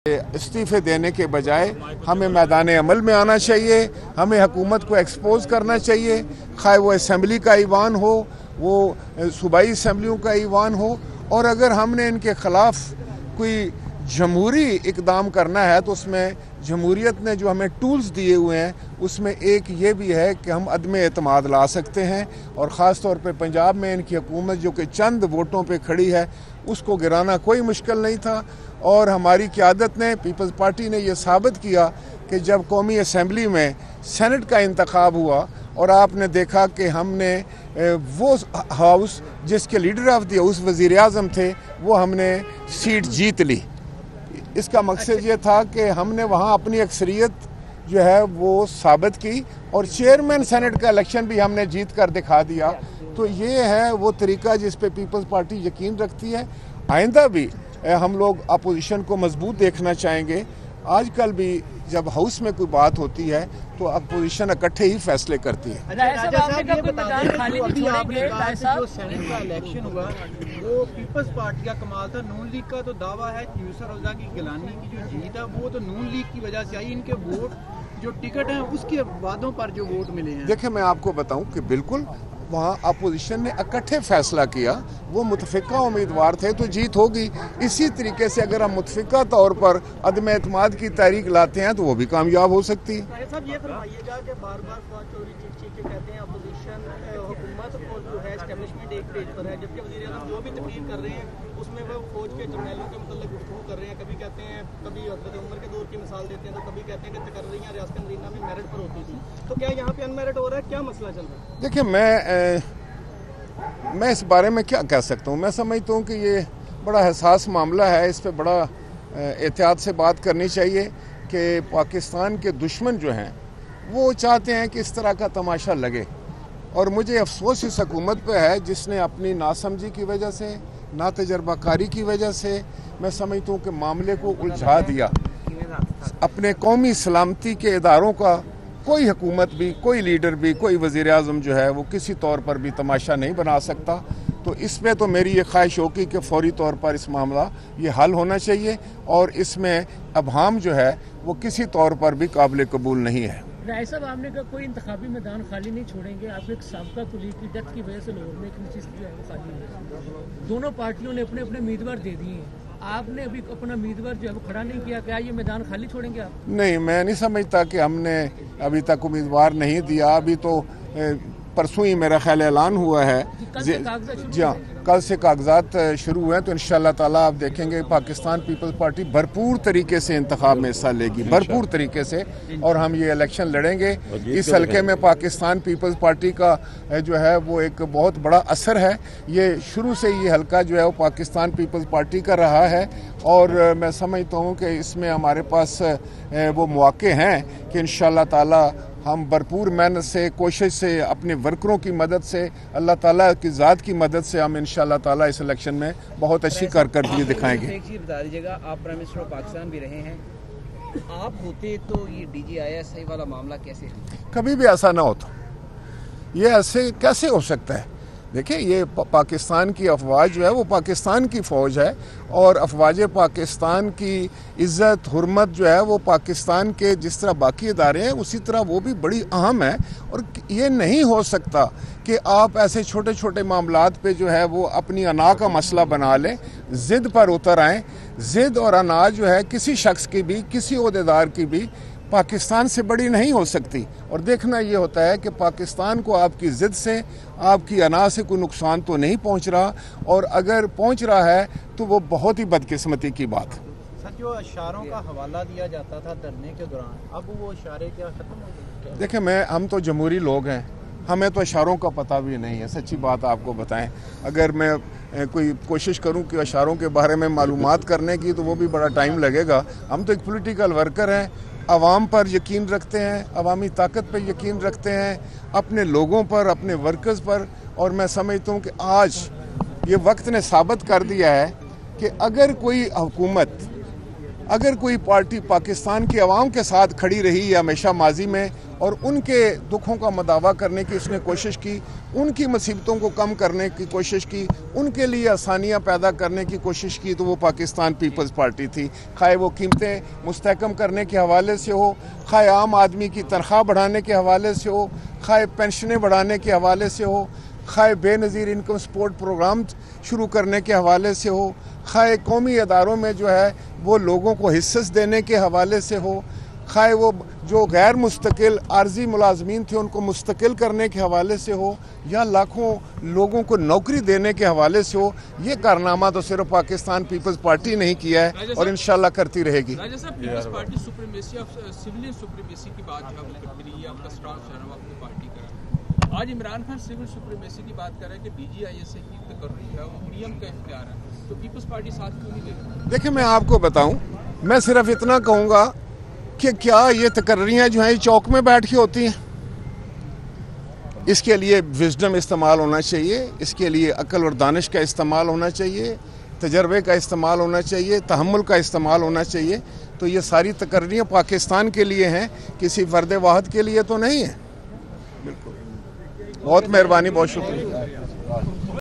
इस्तीफे देने के बजाय हमें मैदान अमल में आना चाहिए, हमें हुकूमत को एक्सपोज करना चाहिए, खाए वो असम्बली का ईवान हो, वो सूबाई असम्बलियों का ईवान हो। और अगर हमने इनके ख़िलाफ़ कोई जमहूरी इकदाम करना है तो उसमें जमहूरियत ने जो हमें टूल्स दिए हुए हैं उसमें एक ये भी है कि हम अदम एतमाद ला सकते हैं। और ख़ास तौर पे पंजाब में इनकी हुकूमत जो कि चंद वोटों पे खड़ी है उसको गिराना कोई मुश्किल नहीं था। और हमारी क़यादत ने, पीपल्स पार्टी ने यह साबित किया कि जब कौमी असम्बली में सेनेट का इंतखाब हुआ और आपने देखा कि हमने वो हाउस जिसके लीडर ऑफ द हाउस वज़ीर आज़म थे वो हमने सीट जीत ली। इसका मकसद ये था कि हमने वहाँ अपनी अक्सरियत जो है वो साबित की और चेयरमैन सेनेट का इलेक्शन भी हमने जीत कर दिखा दिया। तो ये है वो तरीका जिस पे पीपल्स पार्टी यकीन रखती है। आइंदा भी हम लोग अपोजिशन को मजबूत देखना चाहेंगे। आजकल भी जब हाउस में कोई बात होती है तो अपोजिशन इकट्ठे ही फैसले करती है। जो सेनेट का इलेक्शन हुआ वो पीपल्स पार्टी का कमाल था। नून लीग का तो दावा है यूसुफ रज़ा की गिलानी की जो जीत है वो तो नून लीग की वजह से आई। इनके वोट जो टिकट हैं उसके वादों पर जो वोट मिले हैं। देखिए, मैं आपको बताऊं कि बिल्कुल वहाँ अपोजिशन ने इकट्ठे फैसला किया, वो मुतफ़िका उम्मीदवार थे तो जीत होगी। इसी तरीके से अगर हम मुतफ़िका तौर पर अदम एतमाद की तहरीक लाते हैं तो वो भी कामयाब हो सकती है। साहब ये फरमाइएगा कि बार बार फौज चोरी चीख के कहते हैं अपोजिशन हुकूमत को जो है एस्टेब्लिशमेंट एक पेज पर है, जबकि वज़ीर आज़म जो भी तकरीर कर रहे हैं उसमें वो फौज के जर्नैलों के मतलब गुफ्तगू कर रहे हैं। कभी कहते हैं, कभी हज़रत उमर के दौर की मिसाल देते हैं तो कभी कहते हैं कि तकर्रियाँ रियासत नरीना में मेरिट पर होती थी। तो क्या यहाँ पे अनमेरिट हो रहा है, क्या मसला चल रहा है? देखिए, मैं इस बारे में क्या कह सकता हूँ। मैं समझता हूँ कि ये बड़ा हसास मामला है, इस पर बड़ा एहतियात से बात करनी चाहिए कि पाकिस्तान के दुश्मन जो हैं वो चाहते हैं कि इस तरह का तमाशा लगे। और मुझे अफसोस इस हुकूमत पे है जिसने अपनी नासमझी की वजह से, ना तजर्बाकारी की वजह से, मैं समझता हूँ कि मामले को उलझा दिया। अपने कौमी सलामती के इदारों का कोई हुकूमत भी, कोई लीडर भी, कोई वज़ीर आज़म जो है वो किसी तौर पर भी तमाशा नहीं बना सकता। तो इसमें तो मेरी ये ख्वाहिश होगी कि फौरी तौर पर इस मामला ये हल होना चाहिए और इसमें अबहम जो है वो किसी तौर पर भी काबिल कबूल नहीं है। राय साहब, आपने कहा कोई इंतखाबी मैदान खाली नहीं छोड़ेंगे। आप एक साबका कुलीग की डेथ की वजह से लाहौर में एक नशिस्त जो है वो खाली है। दोनों पार्टियों ने अपने अपने उम्मीदवार दे दिए हैं, आपने अभी अपना उम्मीदवार जो है वो खड़ा नहीं किया। क्या ये मैदान खाली छोड़ेंगे आप? नहीं, मैं नहीं समझता कि हमने अभी तक उम्मीदवार नहीं दिया। अभी तो परसों ही मेरा ख्याल ऐलान हुआ है। जी हाँ, कल से कागजात शुरू हुए हैं। तो इंशाअल्लाह ताला आप देखेंगे पाकिस्तान पीपल्स पार्टी भरपूर तरीके से इंतखाब में हिस्सा लेगी, भरपूर तरीके से, और हम ये इलेक्शन लड़ेंगे। इस हल्के में पाकिस्तान पीपल्स पार्टी का जो है वो एक बहुत बड़ा असर है। ये शुरू से ये हल्का जो है वो पाकिस्तान पीपल्स पार्टी का रहा है और मैं समझता हूँ कि इसमें हमारे पास वो मौके हैं कि इंशाअल्लाह ताला हम भरपूर मेहनत से, कोशिश से, अपने वर्करों की मदद से, अल्लाह ताला की ज़ात की मदद से हम इंशाअल्लाह ताला इस इलेक्शन में बहुत अच्छी कारकर्दगी दिखाएंगे। एक चीज़ बता दीजिएगा, आप प्राइम मिनिस्टर ऑफ पाकिस्तान भी रहे हैं, आप होते तो ये DGISI वाला मामला कैसे है? कभी भी ऐसा ना होता। ये ऐसे कैसे हो सकता है? देखिए, ये पाकिस्तान की अफवाज जो है वो पाकिस्तान की फ़ौज है और अफवाज पाकिस्तान की इज़्ज़त हुर्मत जो है वो पाकिस्तान के जिस तरह बाकी इदारे हैं उसी तरह वो भी बड़ी अहम है। और ये नहीं हो सकता कि आप ऐसे छोटे छोटे मामलात पे जो है वो अपनी अना का मसला बना लें, ज़िद पर उतर आएँ। ज़िद और अना जो है किसी शख्स की भी, किसी ओहदेदार की भी पाकिस्तान से बड़ी नहीं हो सकती। और देखना ये होता है कि पाकिस्तान को आपकी ज़िद से, आपकी अना से कोई नुकसान तो नहीं पहुंच रहा, और अगर पहुंच रहा है तो वो बहुत ही बदकिस्मती की बात। सर, जो इशारों का हवाला दिया जाता था धरने के दौरान, अब वो इशारे क्या खत्म हो गए? देखिए, हम तो जमहूरी लोग हैं, हमें तो इशारों का पता भी नहीं है। सच्ची बात आपको बताएं, अगर मैं कोई कोशिश करूं कि इशारों के बारे में मालूमात करने की तो वो भी बड़ा टाइम लगेगा। हम तो एक पॉलिटिकल वर्कर हैं, आवाम पर यकीन रखते हैं, अवामी ताकत पर यकीन रखते हैं, अपने लोगों पर, अपने वर्कर्स पर। और मैं समझता हूँ कि आज ये वक्त ने साबित कर दिया है कि अगर कोई हुकूमत अगर कोई पार्टी पाकिस्तान की आवाम के साथ खड़ी रही है हमेशा माजी में और उनके दुखों का मदावा करने की उसने कोशिश की, उनकी मुसीबतों को कम करने की कोशिश की, उनके लिए आसानियां पैदा करने की कोशिश की, तो वो पाकिस्तान पीपल्स पार्टी थी। खाए वो कीमतें मुस्तहकम करने के हवाले से हो, खाए आम आदमी की तनख्वाह बढ़ाने के हवाले से हो, खाए पेंशनें बढ़ाने के हवाले से हो, खाए बेनज़ीर इनकम सपोर्ट प्रोग्राम शुरू करने के हवाले से हो, खाए कौमी अदारों में जो है वो लोगों को हिस्सेस देने के हवाले से हो, खाए वो जो गैर मुस्तकिल आर्जी मुलाजमीन थे उनको मुस्तकिल करने के हवाले से हो, या लाखों लोगों को नौकरी देने के हवाले से हो, ये कारनामा तो सिर्फ पाकिस्तान पीपल्स पार्टी नहीं किया है और इंशाल्लाह करती रहेगी। राजा साहब, peoples party supremacy of civilian supremacy की बात जो है करती रही है, आपका स्ट्रॉन्ग चैनल अपनी पार्टी का। आज इमरान खान सिविल सुप्रीमेसी की बात कर रहे हैं कि DGIS की तकर्री है वो नियम का इख्तियार है, तो पीपल्स पार्टी साथ क्यों नहीं देगी? देखिए, मैं आपको बताऊं, मैं सिर्फ इतना कहूंगा कि क्या ये तकर्रियाँ जो हैं चौक में बैठ के होती हैं? इसके लिए विजडम इस्तेमाल होना चाहिए, इसके लिए अक्ल और दानिश का इस्तेमाल होना चाहिए, तजर्बे का इस्तेमाल होना चाहिए, तहम्मुल का इस्तेमाल होना चाहिए। तो ये सारी तकर्रियाँ पाकिस्तान के लिए हैं, किसी फर्द वाहिद के लिए तो नहीं है। बिल्कुल, बहुत मेहरबानी, बहुत शुक्रिया।